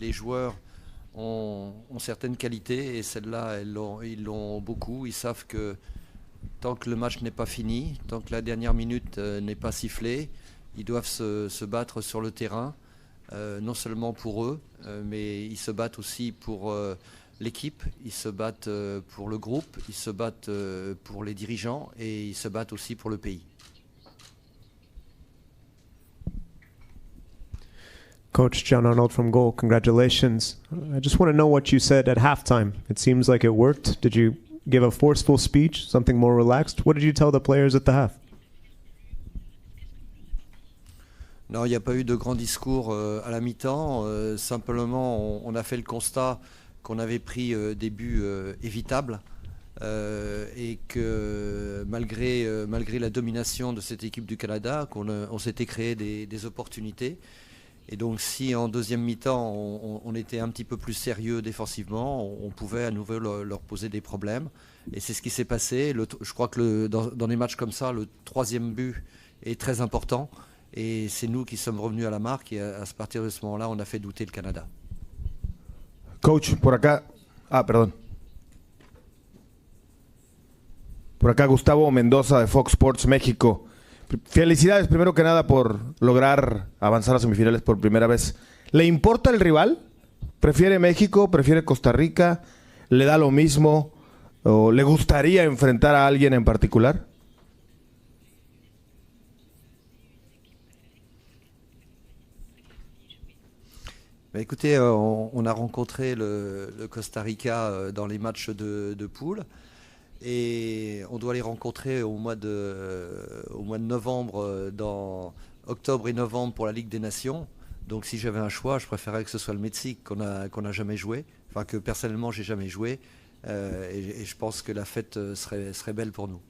les joueurs ont certaines qualités et celles-là, ils l'ont beaucoup. Ils savent que tant que le match n'est pas fini, tant que la dernière minute n'est pas sifflée, ils doivent se battre sur le terrain, non seulement pour eux, mais ils se battent aussi pour l'équipe, ils se battent pour le groupe, ils se battent pour les dirigeants et ils se battent aussi pour le pays. Coach John Arnold from Goal, congratulations. I just want to know what you said at halftime. It seems like it worked. Did you give a forceful speech, something more relaxed? What did you tell the players at the half? Non, il n'y a pas eu de grand discours à la mi-temps. Simplement, on a fait le constat qu'on avait pris des buts évitables et que malgré la domination de cette équipe du Canada, on s'était créé des opportunités. Et donc si en deuxième mi-temps on était un petit peu plus sérieux défensivement, on pouvait à nouveau leur poser des problèmes. Et c'est ce qui s'est passé. Je crois que dans des matchs comme ça, le troisième but est très important. Et c'est nous qui sommes revenus à la marque et à partir de ce moment-là, on a fait douter le Canada. Coach, por acá... perdón. Por acá Gustavo Mendoza de Fox Sports México. Felicidades primero que nada por lograr avanzar a semifinales por primera vez. ¿Le importa el rival? ¿Prefiere México? ¿Prefiere Costa Rica? ¿Le da lo mismo? ¿O le gustaría enfrentar a alguien en particular? Écoutez, on a rencontré le Costa Rica dans les matchs de poule. Et on doit les rencontrer au mois de novembre, dans octobre et novembre pour la Ligue des Nations. Donc si j'avais un choix, je préférerais que ce soit le Mexique qu'on a jamais joué, enfin que personnellement j'ai jamais joué. Et je pense que la fête serait belle pour nous.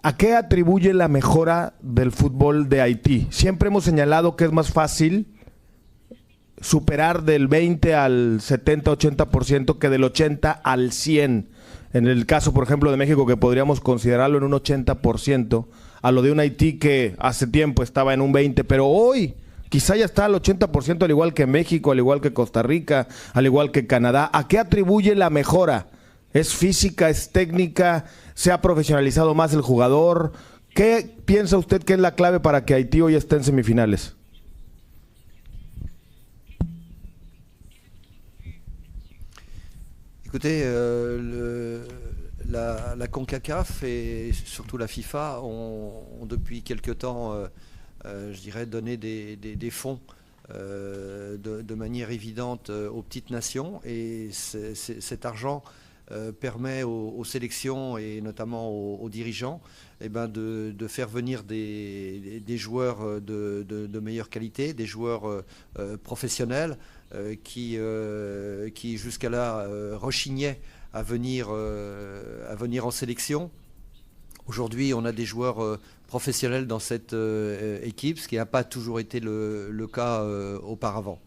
¿A qué atribuye la mejora del fútbol de Haití? Siempre hemos señalado que es más fácil superar del 20 al 70-80% que del 80 al 100%. En el caso, por ejemplo, de México, que podríamos considerarlo en un 80%, a lo de un Haití que hace tiempo estaba en un 20%, pero hoy quizá ya está al 80%, al igual que México, al igual que Costa Rica, al igual que Canadá. ¿A qué atribuye la mejora? ¿Es física, es técnica? ¿Se ha profesionalizado más el jugador? ¿Qué piensa usted que es la clave para que Haití hoy esté en semifinales? Écoutez, la CONCACAF et surtout la FIFA ont depuis quelque temps, je dirais, donné des fonds de manière évidente aux petites nations. Et cet argent permet aux sélections et notamment aux dirigeants de faire venir des joueurs de meilleure qualité, des joueurs professionnels qui jusqu'à là rechignaient à venir en sélection. Aujourd'hui, on a des joueurs professionnels dans cette équipe, ce qui n'a pas toujours été le cas auparavant.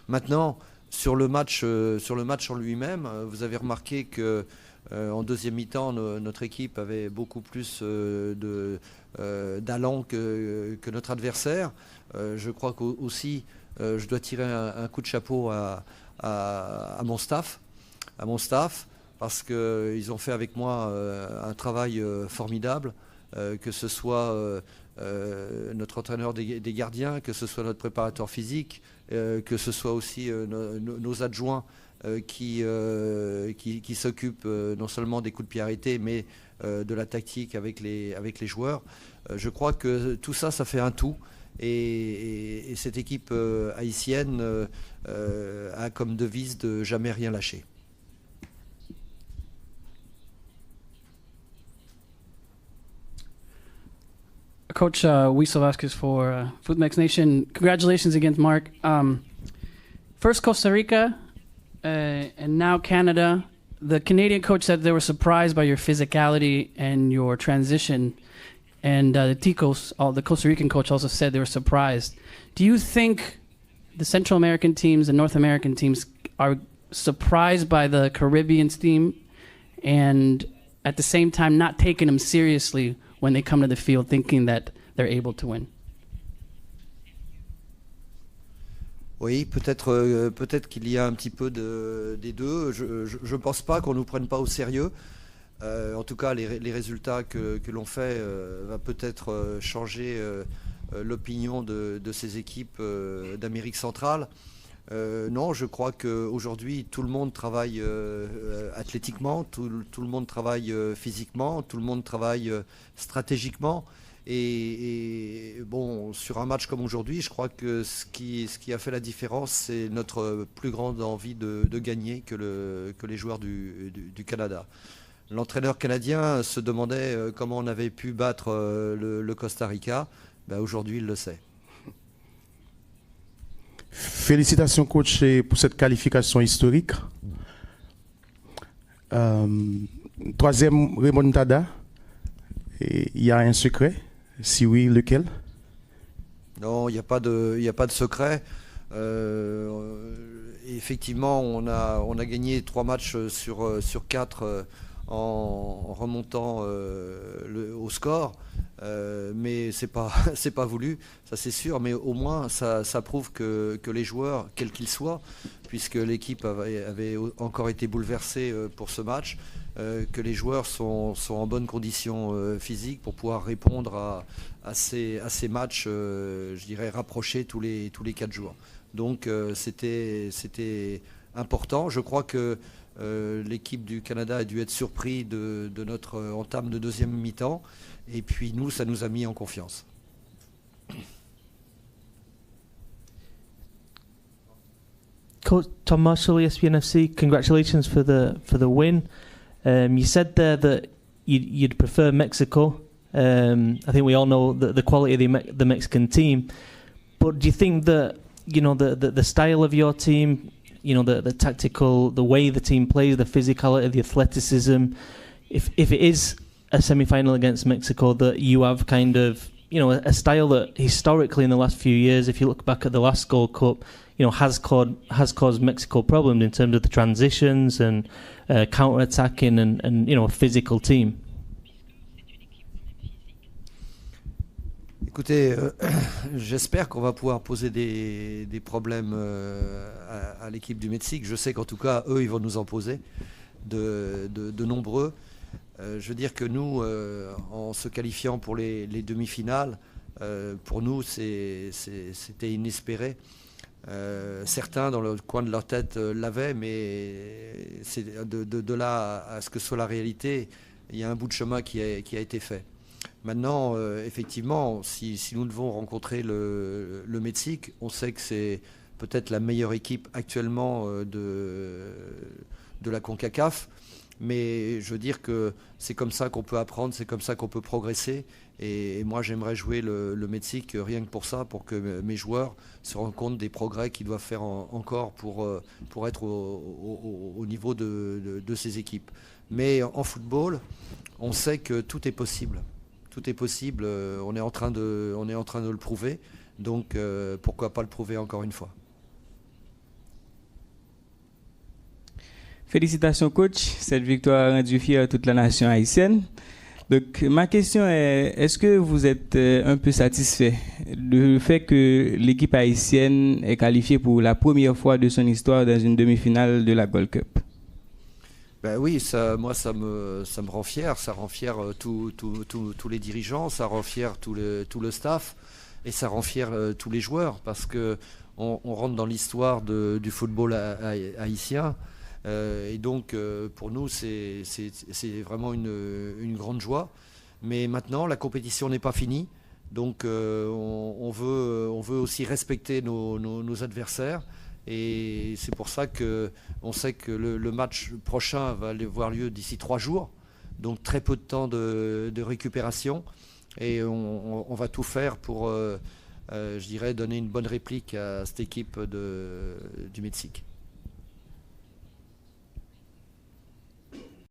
Maintenant, sur le match en lui-même, vous avez remarqué que en deuxième mi-temps, notre équipe avait beaucoup plus d'allant que notre adversaire. Je crois qu'aussi, je dois tirer un coup de chapeau à mon staff, parce qu'ils ont fait avec moi un travail formidable, que ce soit notre entraîneur des gardiens, que ce soit notre préparateur physique, que ce soit aussi nos adjoints qui s'occupent non seulement des coups de pied arrêtés, mais de la tactique avec les joueurs. Je crois que tout ça, ça fait un tout. Et cette équipe haïtienne a comme devise de jamais rien lâcher. Coach Wiesel Vasquez for Footmex Nation. Congratulations again, Mark. First Costa Rica and now Canada. The Canadian coach said they were surprised by your physicality and your transition. And the Ticos, the Costa Rican coach, also said they were surprised. Do you think the Central American teams and North American teams are surprised by the Caribbean team and at the same time not taking them seriously when they come to the field, thinking that they're able to win. Oui, peut-être qu'il y a un petit peu des deux. Je ne pense pas qu'on ne nous prenne pas au sérieux. En tout cas, les résultats que l'on fait va peut-être changer l'opinion de ces équipes d'Amérique centrale. Non, je crois qu'aujourd'hui, tout le monde travaille athlétiquement, tout le monde travaille physiquement, tout le monde travaille stratégiquement. Et bon, sur un match comme aujourd'hui, je crois que ce qui a fait la différence, c'est notre plus grande envie de gagner que les joueurs du Canada. L'entraîneur canadien se demandait comment on avait pu battre le Costa Rica. Ben, aujourd'hui, il le sait. Félicitations coach pour cette qualification historique. Troisième remontada. Il y a un secret? Si oui, lequel? Non, il n'y a pas de secret. Effectivement, on a gagné 3 matchs sur 4 en remontant au score. Mais c'est pas voulu, ça c'est sûr, mais au moins ça prouve que les joueurs, quels qu'ils soient, puisque l'équipe avait encore été bouleversée pour ce match, que les joueurs sont en bonne condition physique pour pouvoir répondre à ces matchs, je dirais, rapprochés tous les 4 jours. Donc c'était important. Je crois que l'équipe du Canada a dû être surpris de notre entame de deuxième mi-temps. Et puis nous, ça nous a mis en confiance. Coach Tom Marshall, ESPN FC, congratulations for the win. You said there that you'd prefer Mexico. I think we all know the quality of the Mexican team. But do you think that the style of your team, the tactical, the way the team plays, the physicality, the athleticism, if it is a semi-final against Mexico, that you have kind of, a style that historically in the last few years, if you look back at the last Gold Cup, has caused Mexico problems in terms of the transitions and counter-attacking and a physical team? Écoutez, j'espère qu'on va pouvoir poser des problèmes à l'équipe du Mexique. Je sais qu'en tout cas, eux, ils vont nous en poser de nombreux. Je veux dire que nous, en se qualifiant pour les demi-finales, pour nous, c'était inespéré. Certains, dans le coin de leur tête, l'avaient, mais de là à ce que ce soit la réalité, il y a un bout de chemin qui a été fait. Maintenant, effectivement, si nous devons rencontrer le Mexique, on sait que c'est peut-être la meilleure équipe actuellement de la CONCACAF. Mais je veux dire que c'est comme ça qu'on peut apprendre, c'est comme ça qu'on peut progresser. Et moi, j'aimerais jouer le Mexique rien que pour ça, pour que mes joueurs se rendent compte des progrès qu'ils doivent faire encore pour être au niveau de ces équipes. Mais en football, on sait que tout est possible. Tout est possible, on est en train de le prouver. Donc pourquoi pas le prouver encore une fois. Félicitations coach, cette victoire a rendu fière toute la nation haïtienne. Donc ma question est, est-ce que vous êtes un peu satisfait du fait que l'équipe haïtienne est qualifiée pour la première fois de son histoire dans une demi-finale de la Gold Cup? Ben oui, moi ça me rend fier, ça rend fier tous les dirigeants, ça rend fier tout le staff et ça rend fier tous les joueurs parce que on rentre dans l'histoire du football haïtien. Et donc pour nous c'est vraiment une grande joie, mais maintenant la compétition n'est pas finie, donc on veut aussi respecter nos adversaires, et c'est pour ça qu'on sait que le match prochain va avoir lieu d'ici 3 jours, donc très peu de temps de récupération, et on va tout faire pour je dirais donner une bonne réplique à cette équipe du Mexique.